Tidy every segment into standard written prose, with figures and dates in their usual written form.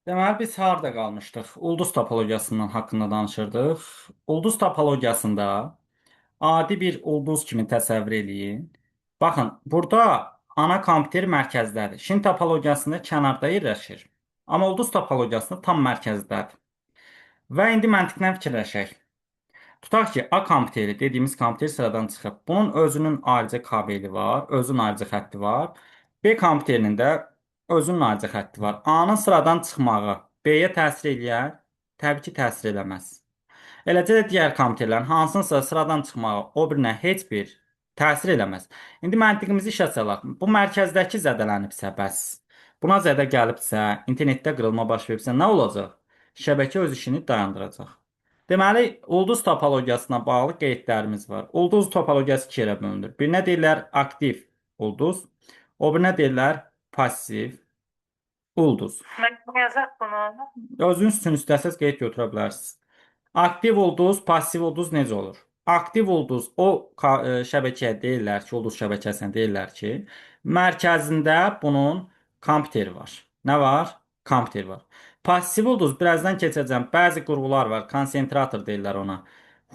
Deməli, biz harda qalmışdıq? Ulduz topologiyasından haqqında danışırdıq. Ulduz topologiyasında adi bir ulduz kimi təsəvvür eləyin. Baxın, burada ana kompüter mərkəzdədir. Şin topologiyasında kənarda yerləşir. Amma ulduz topologiyasında tam mərkəzdədir. Və indi məntiqlə fikirləşək. Tutaq ki, A kompüteri dediyimiz kompüter sıradan çıxıb. Bunun özünün ayrıca kabeli var, özünün ayrıca xətti var. B kompüterinin də özünün ayrıca xətti var. A-nın sıradan çıxmağı B-yə təsir eləyər? Təbii ki, təsir eləməz. Eləcə də digər kompüterlərin hansınsa sıradan çıxmağı o birinə heç bir təsir eləməz. İndi məntiqimizi işə salaq. Bu mərkəzdəki zədələnibsə bəs. Buna zədə gəlibsə, internetdə qırılma baş veribsə nə olacaq? Şəbəkə öz işini dayandıracaq. Deməli, ulduz topologiyasına bağlı qeydlərimiz var. Ulduz topologiyası iki yerə bölünür. Birinə deyirlər aktiv ulduz, o birinə deyirlər passiv ulduz. Mən yazaq bunu. Özünüz üçün istəsəz qeyd götürə bilərsiniz. Aktiv ulduz, passiv ulduz necə olur? Aktiv ulduz o şəbəkəyə deyirlər ki, ulduz şəbəkəsinə deyirlər ki, mərkəzində bunun kompüteri var. Nə var? Kompüter var. Passiv ulduz birazdan keçəcəm. Bəzi qurğular var, konsentrator deyirlər ona.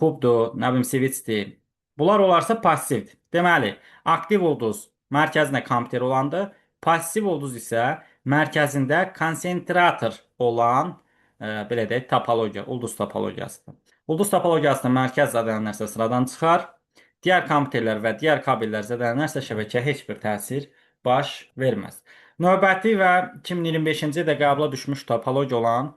Hubdur, nə bilim, switchdir. Bunlar olarsa passivdir. Deməli, aktiv ulduz mərkəzində kompüter olandır. Passiv ulduz isə mərkəzində konsentrator olan belə deyək, topologiya, ulduz topologiyasıdır. Ulduz topologiyasında mərkəz zədələnərsə sıradan çıxar. Digər kompüterlər və digər kabellər zədələnərsə şəbəkəyə heç bir təsir baş verməz. Növbəti və 2025-ci ildə qəbula düşmüş topologiya olan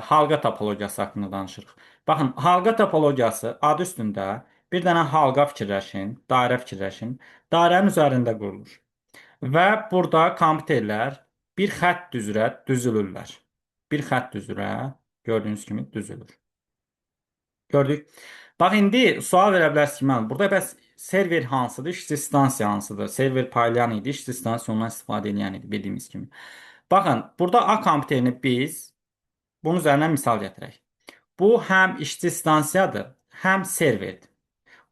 halqa topologiyası haqqında danışırıq. Baxın, halqa topologiyası adı üstündə bir dənə halqa fikirləşin, dairə fikirləşin. Dairənin üzərində qurulur. Və burada kompüterlər bir xətt üzrə düzülürlər. Bir xətt üzrə gördüyünüz kimi düzülür. Gördük. Bax, indi sual verə bilərsiniz ki, mən burada bəs server hansıdır, işçi stansiya hansıdır? Server paylayan idi, işçi stansiya ondan istifadə edən idi, bildiyimiz kimi. Baxın, burada A kompüterini biz bunun üzərinə misal gətirək. Bu həm işçi stansiyadır, həm serverdir.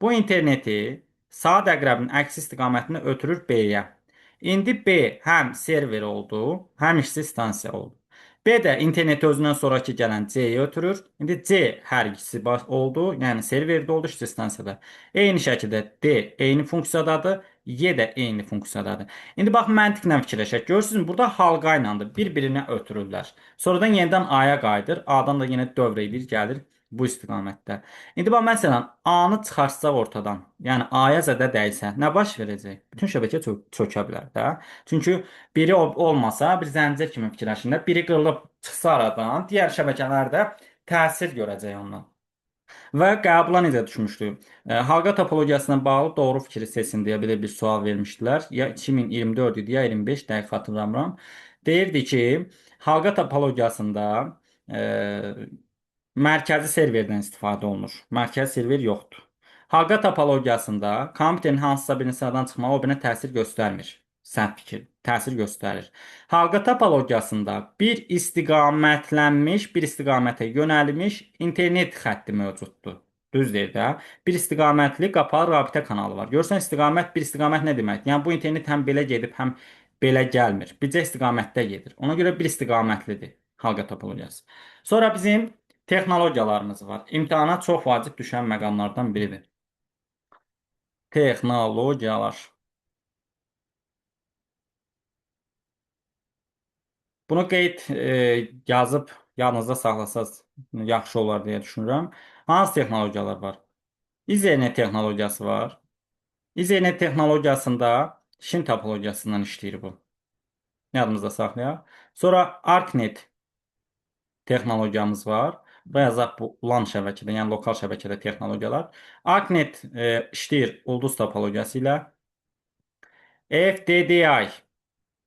Bu interneti saat əqrəbinin əks istiqamətini ötürür B-yə. İndi B həm server oldu, həm işçi stansiya oldu. B də interneti özündən sonraki gələn C-yə ötürür. İndi C hər ikisi oldu, yəni serverdə oldu, işçi stansiyada. Eyni şəkildə D eyni funksiyadadır, Y də eyni funksiyadadır. İndi bax, məntiqlə fikirləşək. Görürsünüz, burada halqa ilə bir-birinə ötürürlər. Sonradan yenidən A-ya qayıdır, A-dan da yenə dövr edir, gəlir bu istiqamətdə. İndi bax, məsələn, A-nı çıxarsaq ortadan, yəni A-ya zədə dəysə, nə baş verəcək? Bütün şəbəkə çökə bilər də. Çünki biri olmasa, bir zəncir kimi fikirləşin də, biri qırılıb çıxsa aradan, digər şəbəkələr də təsir görəcək ondan. Və qəbula necə düşmüşdü? Halqa topologiyasına bağlı doğru fikri seçin deyə belə bir sual vermişdilər. Ya 2024 idi, ya 25, dəqiq xatırlamıram. Deyirdi ki, halqa topologiyasında e, mərkəzi serverdən istifadə olunur. Mərkəzi server yoxdur. Halqa topologiyasında kompüterin hansısa birinin sıradan çıxmağı o birinə təsir göstərmir. Səhv fikir, təsir göstərir. Halqa topologiyasında bir istiqamətlənmiş, bir istiqamətə yönəlmiş internet xətti mövcuddur. Düzdür də. Bir istiqamətli qapalı rabitə kanalı var. Görürsən, istiqamət, bir istiqamət nə deməkdir? Yəni bu internet həm belə gedib, həm belə gəlmir. Bircə istiqamətdə gedir. Ona görə bir istiqamətlidir halqa topologiyası. Sonra bizim texnologiyalarımız var. İmtahana çox vacib düşən məqamlardan biridir. Texnologiyalar. Bunu qeyd yazıb yadınızda saxlasaz yaxşı olar deyə düşünürəm. Hansı texnologiyalar var? İzernet texnologiyası var. İzernet texnologiyasında Şin topologiyasından işləyir bu. Yadımızda saxlayaq. Sonra ArcNet texnologiyamız var. Və yazaq bu LAN şəbəkədə, yəni lokal şəbəkədə texnologiyalar. ArcNet işləyir ulduz topologiyası ilə. FDDI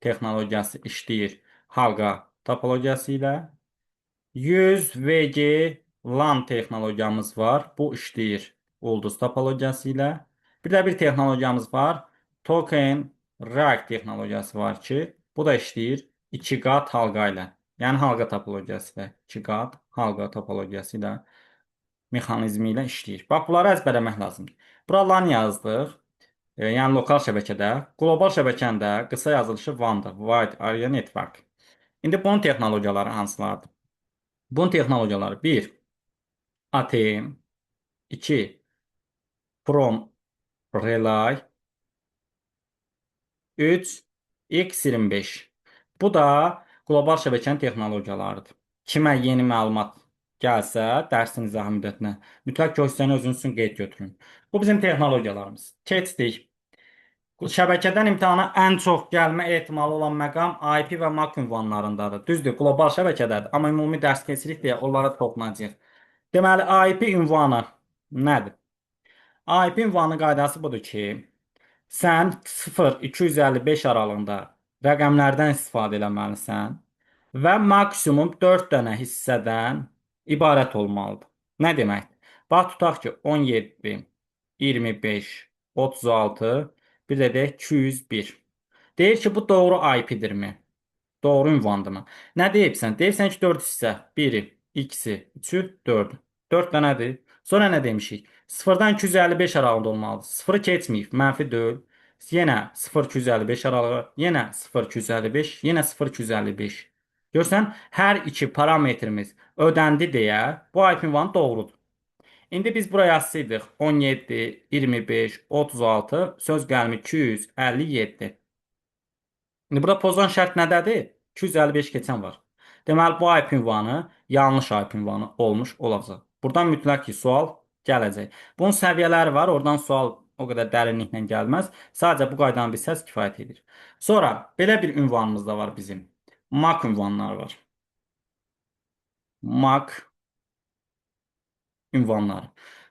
texnologiyası işləyir halqa topologiyası ilə. 100 VG LAN texnologiyamız var. Bu işləyir ulduz topologiyası ilə. Bir də bir texnologiyamız var. Token Rack texnologiyası var ki, bu da işləyir 2 qat halqa ilə. Yəni halqa topologiyası ilə 2 qat halqa topologiyası ilə mexanizmi ilə işləyir. Bax, bunları əzbərləmək lazımdır. Bura LAN yazdıq. Yəni lokal şəbəkədə. Qlobal şəbəkəndə qısa yazılışı WAN-dır. Wide Area Network. İndi bunun texnologiyaları hansılardır? Bunun texnologiyaları bir ATM, 2 From Relay, 3 X25. Bu da qlobal şəbəkənin texnologiyalarıdır. Kimə yeni məlumat gəlsə, dərsin izahı müddətinə mütləq göstərən özünüz üçün qeyd götürün. Bu bizim texnologiyalarımız. Keçdik. Şəbəkədən imtahana ən çox gəlmə ehtimalı olan məqam IP və MAC ünvanlarındadır. Düzdür, qlobal şəbəkədədir, amma ümumi dərs keçirik deyə onlara toxunacağıq. Deməli, IP ünvanı nədir? IP ünvanı qaydası budur ki, sən 0-255 aralığında rəqəmlərdən istifadə etməlisən və maksimum 4 dənə hissədən ibarət olmalıdır. Nə deməkdir? Bax tutaq ki, 17, 25, 36, bir də deyək 201. Deyir ki, bu doğru IP-dirmi? Doğru ünvandırmı? Nə deyibsən? Deyibsən ki, 4 hissə. 1-i, 2-si, 3-ü, 4-ü. 4 dənədir. Sonra nə demişik? 0-dan 255 aralığında olmalıdır. 0-ı keçməyib, mənfi deyil. Yenə 0-255 aralığı, yenə 0-255, yenə 0-255. Görsən, hər iki parametrimiz ödəndi deyə bu IP ünvanı doğrudur. İndi biz buraya yazsaydıq 17, 25, 36, söz gəlimi 257. İndi burada pozan şərt nədədir? 255 keçən var. Deməli, bu IP ünvanı yanlış IP ünvanı olmuş olacaq. Buradan mütləq ki, sual gələcək. Bunun səviyyələri var. Oradan sual o qədər dərinliklə gəlməz. Sadəcə bu qaydanı bilsəz kifayət edir. Sonra belə bir ünvanımız da var bizim. MAC ünvanları var. MAC ünvanları.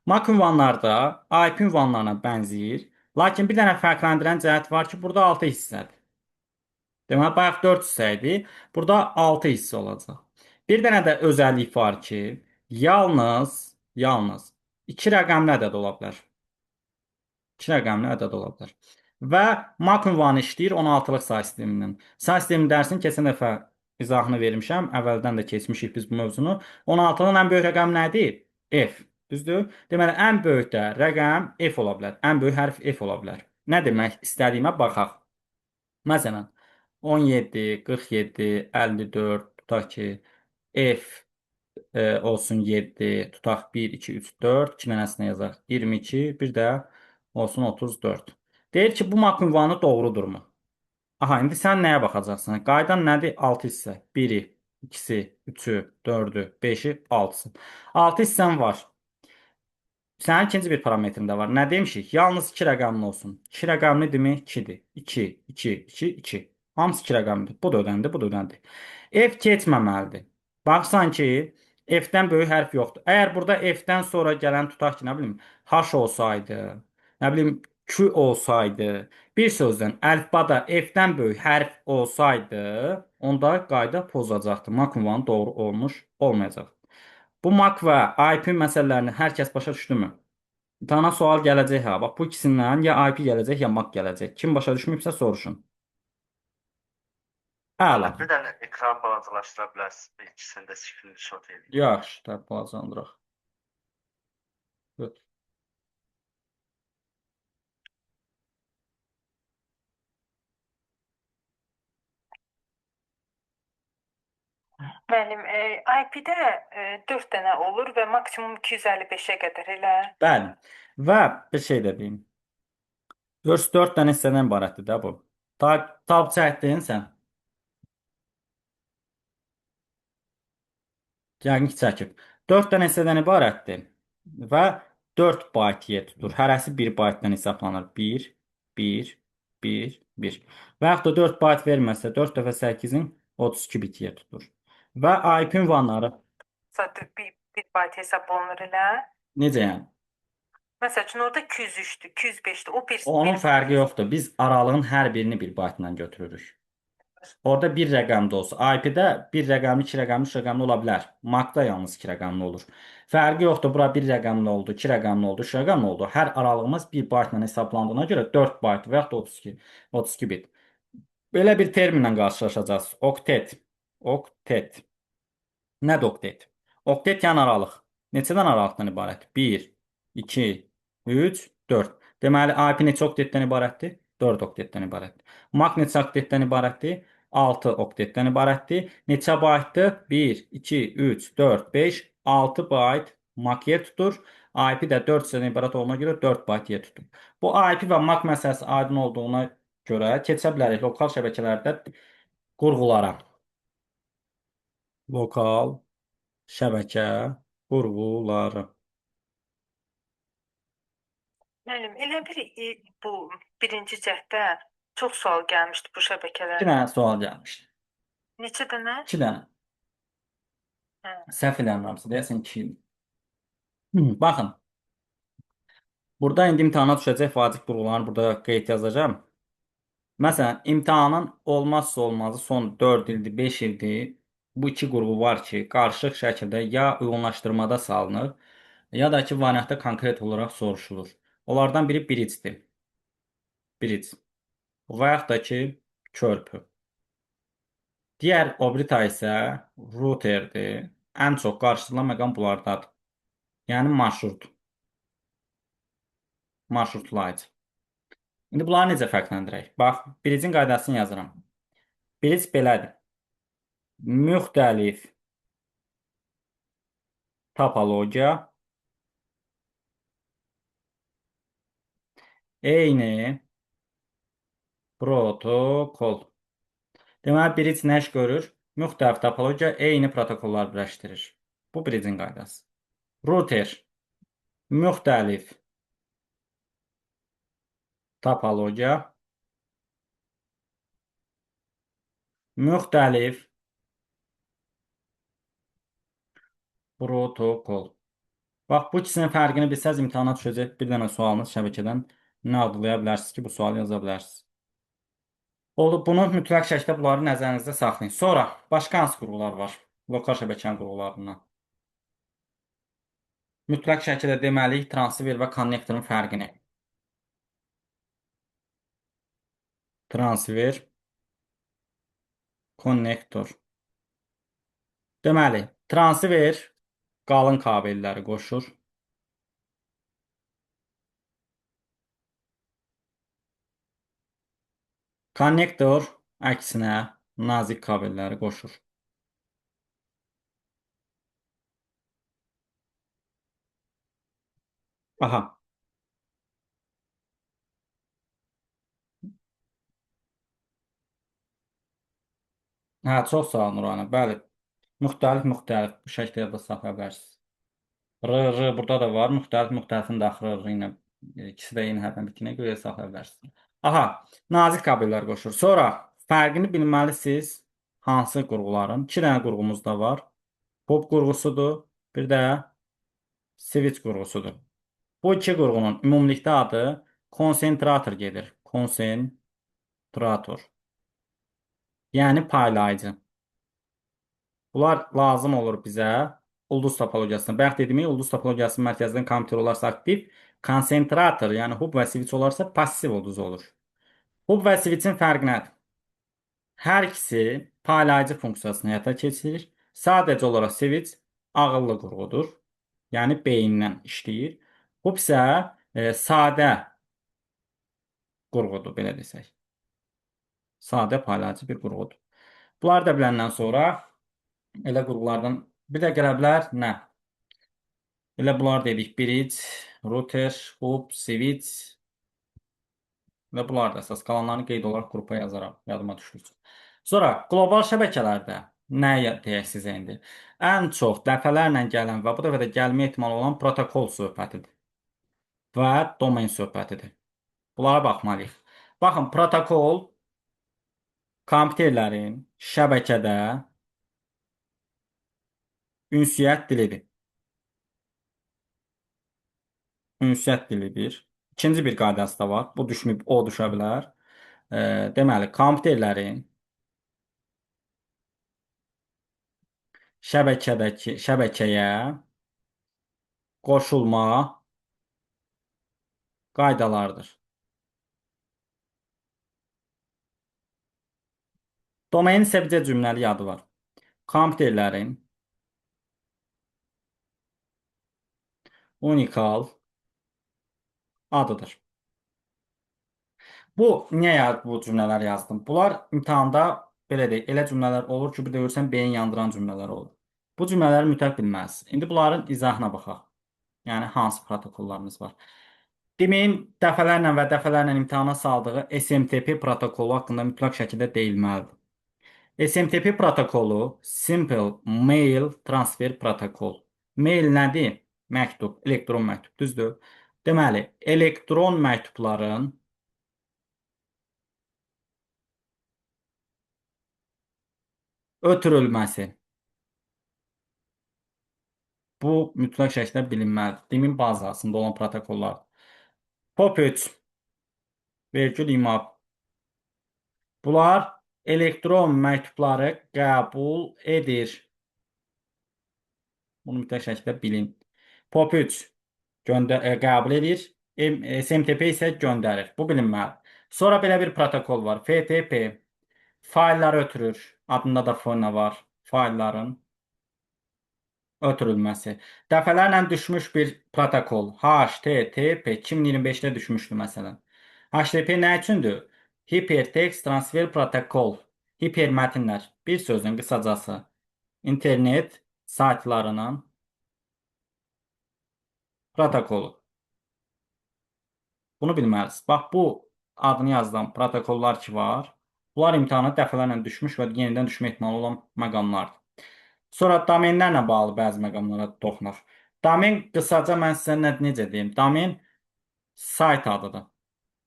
MAC ünvanlarda IP ünvanlarına bənzəyir. Lakin bir dənə fərqləndirən cəhət var ki, burada 6 hissədir. Deməli, bayaq 4 hissə idi. Burada 6 hissə olacaq. Bir dənə də özəllik var ki, yalnız 2 rəqəmli ədəd ola bilər. 2 rəqəmli ədəd ola bilər. Və MAC ünvanı işləyir 16-lıq say sistemindən. Say sistemi dərsini keçən dəfə izahını vermişəm. Əvvəldən də keçmişik biz bu mövzunu. 16-lığın ən böyük rəqəmi nədir? F. Düzdür? Deməli, ən böyük də rəqəm F ola bilər. Ən böyük hərf F ola bilər. Nə demək istədiyimə baxaq. Məsələn, 17, 47, 54, tutaq ki, F olsun 7, tutaq 1, 2, 3, 4, 2 dənəsinə yazaq 22, bir də olsun 34. Deyir ki, bu mak ünvanı doğrudurmu? Aha, indi sən nəyə baxacaqsan? Qaydan nədir? 6 hissə. 1-i, 2-si, 3-ü, 4-ü, 5-i, 6-sı. 6 hissən var. Sənin ikinci bir parametrin də var. Nə demişik? Yalnız 2 rəqəmli olsun. 2 rəqəmlidirmi? 2-dir. 2, 2, 2, 2. Hamısı 2 rəqəmlidir. Bu da ödəndi, bu da ödəndi. F keçməməlidir. Baxsan ki, F-dən böyük hərf yoxdur. Əgər burada F-dən sonra gələn tutaq ki, nə bilim, H olsaydı, nə bilim, Q olsaydı, bir sözdən əlifbada F-dən böyük hərf olsaydı, onda qayda pozacaqdı. Mak ünvanı doğru olmuş olmayacaq. Bu mak və IP məsələlərini hər kəs başa düşdümü? İmtahana sual gələcək ha. Bax bu ikisindən ya IP gələcək, ya mak gələcək. Kim başa düşməyibsə soruşun. Əla. Bir dənə ekran balacalaşdıra bilərsiniz. Bir ikisini də screenshot edin. Yaxşı, təbii balacalandıraq. Götür. Müəllim, IP-də 4 dənə olur və maksimum 255-ə qədər elə. Bəli. Və bir şey də deyim. 4 dənə hissədən ibarətdir də bu. Tab çəkdin sən. Yəqin ki, çəkib. 4 dənə hissədən ibarətdir. Və 4 bayt yer tutur. Hərəsi 1 baytdan hesablanır. 1, 1, 1, 1. Və yaxud da 4 bayt verməsə 4 dəfə 8-in 32 bit yer tutur. Və IP ünvanları Sadəcə bir byte hesab olunur elə. necə yəni? Məsəl üçün orada 203-dür, 205-dir. O bir Onun fərqi yoxdur. Biz aralığın hər birini 1 baytla götürürük. Orada bir rəqəmdə olsa, IP-də bir rəqəmli, 2 rəqəmli, 3 rəqəmli ola bilər. MAC-da yalnız 2 rəqəmli olur. Fərqi yoxdur. Bura 1 rəqəmli oldu, 2 rəqəmli oldu, 3 rəqəmli oldu. Hər aralığımız 1 baytla hesablandığına görə 4 bayt və yaxud da 32 bit. Belə bir terminlə qarşılaşacağız. Oktet. Oktet. Nədir oktet? Oktet yəni aralıq. Neçədən aralıqdan ibarət? 1, 2, 3, 4. Deməli, IP neçə oktetdən ibarətdir? 4 oktetdən ibarətdir. MAC neçə oktetdən ibarətdir? 6 oktetdən ibarətdir. Neçə baytdır? 1, 2, 3, 4, 5, 6 bayt MAC yer tutur. IP də 4 hissədən ibarət olduğuna görə 4 bayt yer tutur. Bu IP və MAC məsələsi aydın olduğuna görə keçə bilərik lokal şəbəkələrdə qurğulara. Lokal şəbəkə qurğuları. Müəllim, elə bir bu birinci cəhddə çox sual gəlmişdi bu 2 şəbəkələrdə. dənə sual gəlmişdi. Neçə dənə? 2 dənə. Hə. Səhv eləmirəmsə deyəsən 2 idi. Baxın. Burada indi imtahana düşəcək vacib qurğularını burada qeyd yazacağım. Məsələn, imtahanın olmazsa olmazı son 4 ildir, 5 ildir. Bu iki qurğu var ki, qarışıq şəkildə ya uyğunlaşdırmada salınır, ya da ki, variantda konkret olaraq soruşulur. Onlardan biri bridge'dir. Bridge. Və yaxud da ki, körpü. Digər o biri tay isə routerdir. Ən çox qarşılanan məqam bunlardadır. Yəni marşrut. Marşrutlayıcı. İndi bunları necə fərqləndirək? Bax, bridge'in qaydasını yazıram. Bridge belədir. Müxtəlif topologiya eyni protokol. Deməli, bridge nə iş görür? Müxtəlif topologiya eyni protokollar birləşdirir. Bu bridge'in qaydası. Router müxtəlif topologiya müxtəlif protokol. Bax, bu ikisinin fərqini bilsəz imtahana düşəcək bir dənə sualınız şəbəkədən nə adlaya bilərsiniz ki, bu sualı yaza bilərsiniz. Oldu, bunu mütləq şəkildə bunları nəzərinizdə saxlayın. Sonra başqa hansı qurğular var? Lokal şəbəkənin qurğularından. Mütləq şəkildə deməliyik transfer və konnektorun fərqini. Transfer, konnektor. Deməli, transfer qalın kabelləri qoşur. Konnektor əksinə nazik kabelləri qoşur. Aha. Hə, çox sağ olun Nurana. Bəli. Müxtəlif bu şəkildə yadda saxlaya bilərsiniz. R burada da var. Müxtəlifin daxili R ilə ikisi də eyni hərfdən bitinə görə saxlaya bilərsiniz. Aha, nazik kabellər qoşur. Sonra fərqini bilməlisiniz hansı qurğuların. 2 dənə qurğumuz da var. Pop qurğusudur, bir də switch qurğusudur. Bu iki qurğunun ümumilikdə adı konsentrator gedir. Konsentrator. Yəni paylayıcı. Bunlar lazım olur bizə ulduz topologiyasına. Bayaq dediyim ulduz topologiyasının mərkəzindən kompüter olarsa aktiv, konsentrator, yəni hub və switch olarsa passiv ulduz olur. Hub və switchin fərqi nədir? Hər ikisi paylayıcı funksiyasını həyata keçirir. Sadəcə olaraq switch ağıllı qurğudur. Yəni beyindən işləyir. Hub isə sadə qurğudur, belə desək. Sadə paylayıcı bir qurğudur. Bunları da biləndən sonra elə qurğulardan bir də gələ bilər nə? Elə bunlar dedik. Bridge, router, hub, switch və bunlar da əsas qalanlarını qeyd olaraq qrupa yazaram. Yadıma düşdükcə. Sonra qlobal şəbəkələrdə nə deyək sizə indi? Ən çox dəfələrlə gələn və bu dəfə də gəlmə ehtimalı olan protokol söhbətidir. Və domen söhbətidir. Bunlara baxmalıyıq. Baxın, protokol kompüterlərin şəbəkədə ünsiyyət dilidir. Ünsiyyət dilidir. İkinci bir qaydası da var. Bu düşməyib, o düşə bilər. Deməli, kompüterlərin şəbəkəyə qoşulma qaydalarıdır. Domain isə bircə cümləli adı var. Kompüterlərin unikal adıdır. Bu, niyə bu cümlələri yazdım? Bunlar imtahanda belə deyək, elə cümlələr olur ki, bir də görürsən beyin yandıran cümlələr olur. Bu cümlələri mütləq bilməlisiniz. İndi bunların izahına baxaq. Yəni hansı protokollarımız var? Deməyin, dəfələrlə və dəfələrlə imtahana saldığı SMTP protokolu haqqında mütləq şəkildə deyilməlidir. SMTP protokolu Simple Mail Transfer Protokol. Mail nədir? Məktub, elektron məktub, düzdür? Deməli, elektron məktubların ötürülməsi. Bu mütləq şəkildə bilinməlidir. Demin bazasında olan protokollar. POP3, vergül imab. Bunlar elektron məktubları qəbul edir. Bunu mütləq şəkildə bilin. POP3 qəbul edir. SMTP isə göndərir. Bu bilinməlidir. Sonra belə bir protokol var. FTP. Failləri ötürür. Adında da fona var. Failların ötürülməsi. Dəfələrlə düşmüş bir protokol. HTTP 2025-də düşmüşdü məsələn. HTTP nə üçündür? Hypertext Transfer Protokol. Hipermətnlər. Bir sözün qısacası. İnternet saytlarının protokolu. Bunu bilməlisiniz. Bax, bu adını yazılan protokollar ki var. Bunlar imtahana dəfələrlə düşmüş və yenidən düşmə ehtimalı olan məqamlardır. Sonra domenlərlə bağlı bəzi məqamlara toxunaq. Domen qısaca mən sizə necə deyim? Domen sayt adıdır.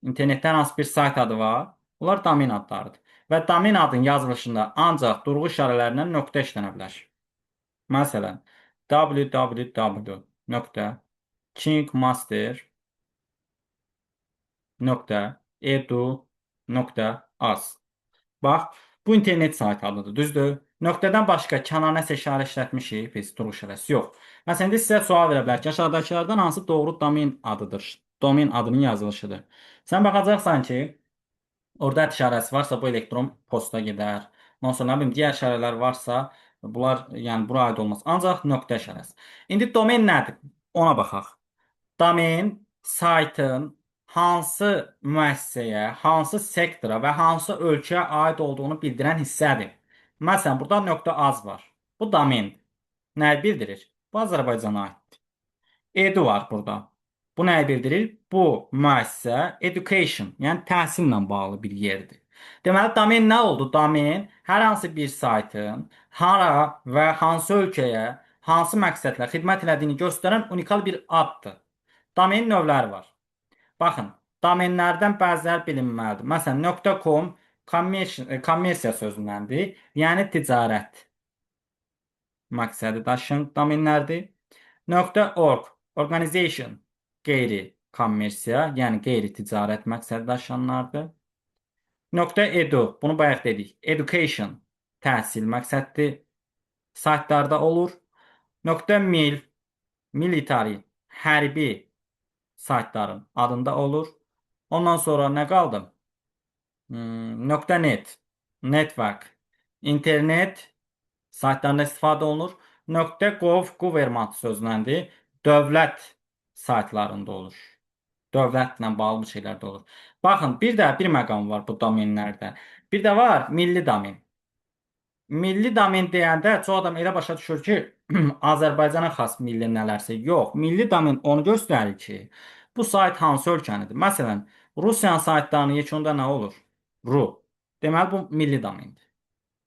İnternetdən hansı bir sayt adı var? Bunlar domen adlarıdır. Və domen adının yazılışında ancaq durğu işarələrindən nöqtə işlənə bilər. Məsələn, www.kingmaster.edu.az. Bax, bu internet saytı adıdır, düzdür? Nöqtədən başqa kənar nəsə işarə işlətmişik, biz durğu işarəsi yox. Məsələn, indi sizə sual verə bilər ki, aşağıdakılardan hansı doğru domen adıdır? Domen adının yazılışıdır. Sən baxacaqsan ki, orada işarəsi varsa bu elektron posta gedər. Ondan sonra nə bilim, digər işarələr varsa, bunlar yəni bura aid olmaz. Ancaq nöqtə işarəsi. İndi domen nədir? Ona baxaq. Domen saytın hansı müəssisəyə, hansı sektora və hansı ölkəyə aid olduğunu bildirən hissədir. Məsələn, burada .az var. Bu domendir. Nəyi bildirir? Bu Azərbaycana aiddir. Edu var burada. Bu nəyi bildirir? Bu müəssisə education, yəni təhsillə bağlı bir yerdir. Deməli, domen nə oldu? Domen hər hansı bir saytın hara və hansı ölkəyə, hansı məqsədlə xidmət elədiyini göstərən unikal bir addır. Domen növləri var. Baxın, domenlərdən bəziləri bilinməlidir. Məsələn, .com kommersiya sözündəndir, yəni ticarət məqsədi daşıyan domenlərdir. .org organization qeyri-kommersiya, yəni qeyri-ticarət məqsədi daşıyanlardır. .edu bunu bayaq dedik. Education təhsil məqsədli saytlarda olur. .mil military hərbi saytların adında olur. Ondan sonra nə qaldı? .net network internet saytlarında istifadə olunur. .gov government sözləndir. Dövlət saytlarında olur. Dövlətlə bağlı şeylərdə olur. Baxın, bir məqam var bu domenlərdə. Bir də var milli domen. Milli domen deyəndə çox adam elə başa düşür ki, Azərbaycana xas milli nələrsə. Yox, milli domen onu göstərir ki, bu sayt hansı ölkənidir. Məsələn, Rusiyanın saytlarının yekununda nə olur? Ru. Deməli, bu milli domendir.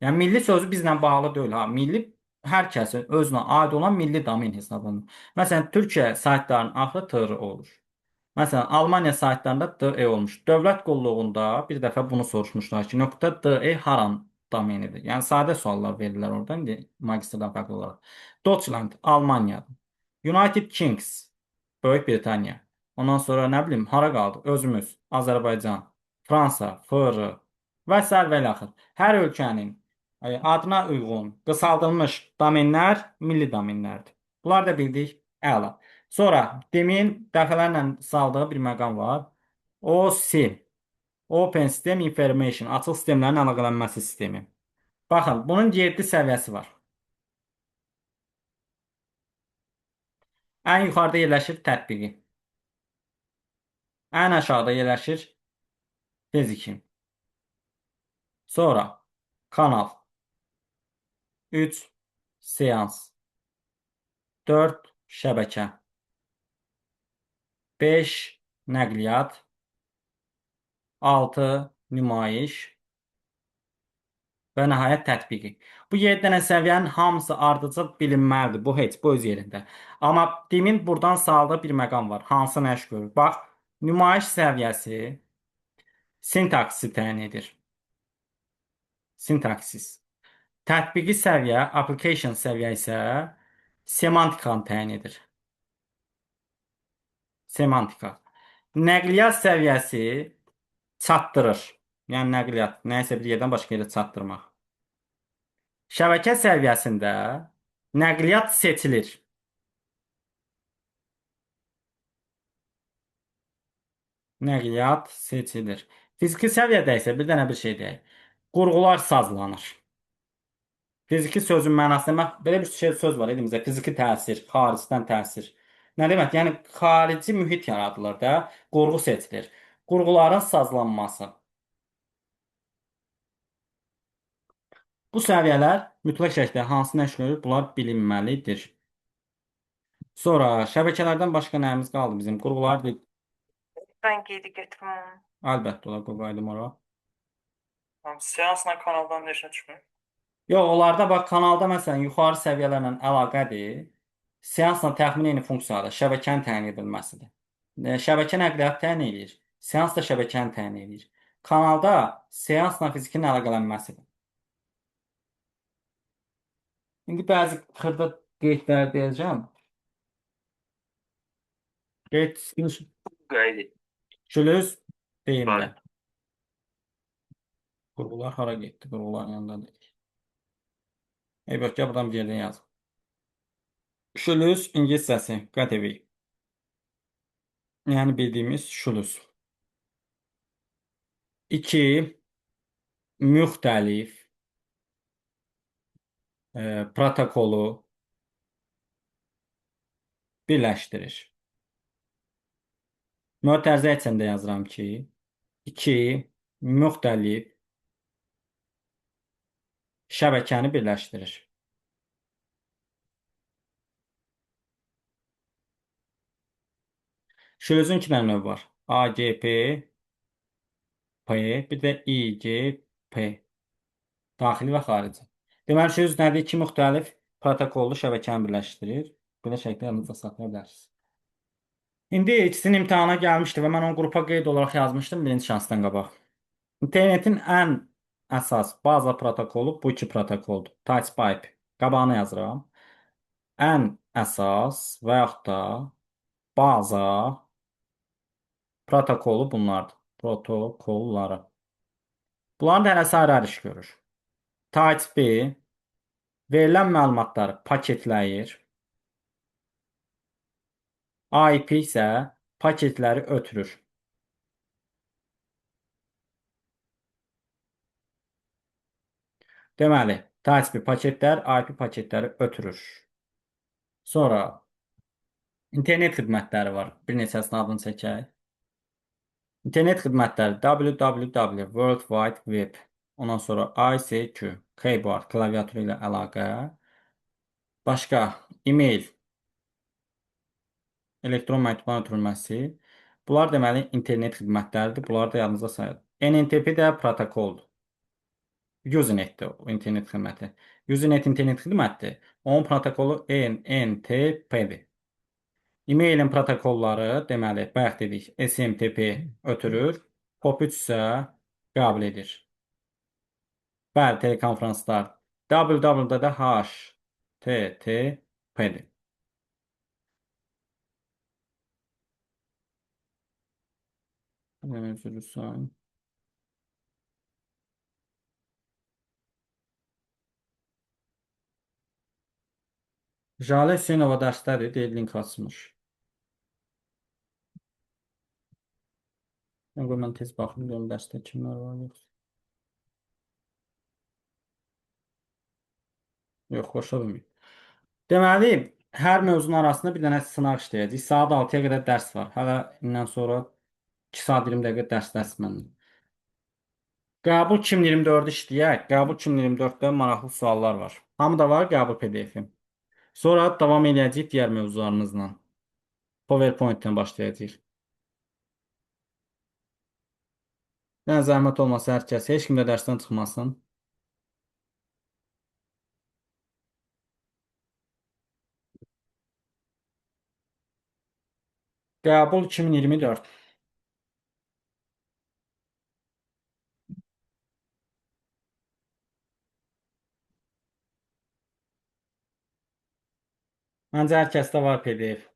Yəni, milli sözü bizlə bağlı deyil. Ha, milli hər kəsin özünə aid olan milli domen hesablanır. Məsələn, Türkiyə saytlarının axırı tr olur. Məsələn, Almaniya saytlarında de olmuş. Dövlət qulluğunda bir dəfə bunu soruşmuşlar ki, .de haran domenidir. Yəni, sadə suallar verirlər oradan, indi magistrdan fərqli olaraq. Deutschland, Almaniyadır. United Kings, Böyük Britaniya. Ondan sonra nə bilim, hara qaldı? Özümüz, Azərbaycan, Fransa, FR və s. və ilaxır. Hər ölkənin adına uyğun qısaldılmış domenlər milli domenlərdir. Bunlar da bildik. Əla. Sonra demin dəfələrlə saldığı bir məqam var. OSI. Open System Information. Açıq sistemlərin əlaqələnməsi sistemi. Baxın, bunun 7 səviyyəsi var. Ən yuxarıda yerləşir tətbiqi. Ən aşağıda yerləşir fiziki. Sonra kanal, 3 seans, 4 şəbəkə, 5 nəqliyyat, 6 nümayiş və nəhayət tətbiqi. Bu 7 dənə səviyyənin hamısı ardıcıl bilinməlidir. Bu heç bu öz yerində. Amma demin buradan salda bir məqam var. Hansı nəş görür? Bax, nümayiş səviyyəsi sintaksi təyin edir. Sintaksis. Tətbiqi səviyyə, application səviyyə isə semantikanı təyin edir. Semantika. Nəqliyyat səviyyəsi çatdırır. Yəni nəqliyyat, nəyisə bir yerdən başqa yerə çatdırmaq. Şəbəkə səviyyəsində nəqliyyat seçilir. Nəqliyyat seçilir. Fiziki səviyyədə isə bir dənə bir şey deyək. Qurğular sazlanır. Fiziki sözün mənası demək, belə bir şey söz var elimizdə. Fiziki təsir, xaricdən təsir. Nə demək? Yəni xarici mühit yaradılır da, qurğu seçilir. Qurğuların sazlanması. Bu səviyyələr mütləq şəkildə hansı nəşr görür? Bunlar bilinməlidir. Sonra şəbəkələrdən başqa nəyimiz qaldı bizim? Qurğular Ben qeydi götürüm onu. əlbəttə olar qoyaydım ora. Tamam, seansla kanaldan neşə çıxmır? Yox, onlarda bax kanalda məsələn yuxarı səviyyələrlə əlaqədir. Seansla təxmini eyni funksiyada şəbəkənin təyin edilməsidir. Şəbəkə nəqliyyat təyin edir. Seans da şəbəkəni təyin edir. Kanalda seansla fizikinin əlaqələnməsidir. İndi bəzi xırda qeydlər deyəcəm. Qeyd Qeydi. şülüz deyimlər. Bəli. Qurğular hara getdi? Qurğuların yanındadır. Bak, ya buradan bir yerdən yaz. Şülüz ingiliscəsi QTV. Yəni bildiyimiz şülüz. 2 müxtəlif protokolu birləşdirir. Mötərizə içində yazıram ki, 2 müxtəlif şəbəkəni birləşdirir. Şülüzün 2 dənə növü var. AGP, P, bir də IGP. Daxili və xarici. Deməli, şülüz nədir? 2 müxtəlif protokollu şəbəkəni birləşdirir. Belə şəkildə yanınızda saxlaya bilərsiniz. İndi ikisinin imtahana gəlmişdi və mən onu qrupa qeyd olaraq yazmışdım birinci şansdan qabaq. İnternetin ən əsas baza protokolu bu iki protokoldur. TypeScript qabağına yazıram. Ən əsas və yaxud da baza protokolu bunlardır. Protokolları. Bunların hərəsi ayrı iş görür. TypeScript verilən məlumatları paketləyir. IP isə paketləri ötürür. Deməli, TypeScript paketlər IP paketləri ötürür. Sonra internet xidmətləri var. Bir neçəsinin adını çəkək. İnternet xidmətləri www, World Wide Web, ondan sonra ICQ, keyboard, klaviatura ilə əlaqə. Başqa, e-mail, elektron məktubların ötürülməsi. Bunlar deməli internet xidmətləridir. Bunları da yadınızda sayın. NNTP də protokoldur. Usenet-dir o internet xidməti. Usenet internet xidmətdir. Onun protokolu NNTP-dir. E-mailin protokolları deməli, bayaq dedik, SMTP ötürür, POP3 isə qəbul edir. Bəli, telekonferanslar www-da da HTTP-dir. Üzrlüsən. Jale Hüseynova dərsdədir, deyil link açmış. Mən tez baxım, görüm dərsdə kimlər var, yoxsa. Yox, xoşa bilməyim. Deməli, hər mövzunun arasında bir dənə sınaq işləyəcək. Saat 6-ya qədər dərs var. Hələ indən sonra 2 saat 20 dəqiqə dərs məndən. Qəbul 2024 işləyək. Qəbul 2024-də maraqlı suallar var. Hamıda var qəbul PDF-i. Sonra davam edəcəyik digər mövzularımızla. PowerPoint-dən başlayacağıq. Yəni zəhmət olmasa hər kəs, heç kim də dərsdən çıxmasın. Qəbul 2024. Məncə hər kəsdə var PDF.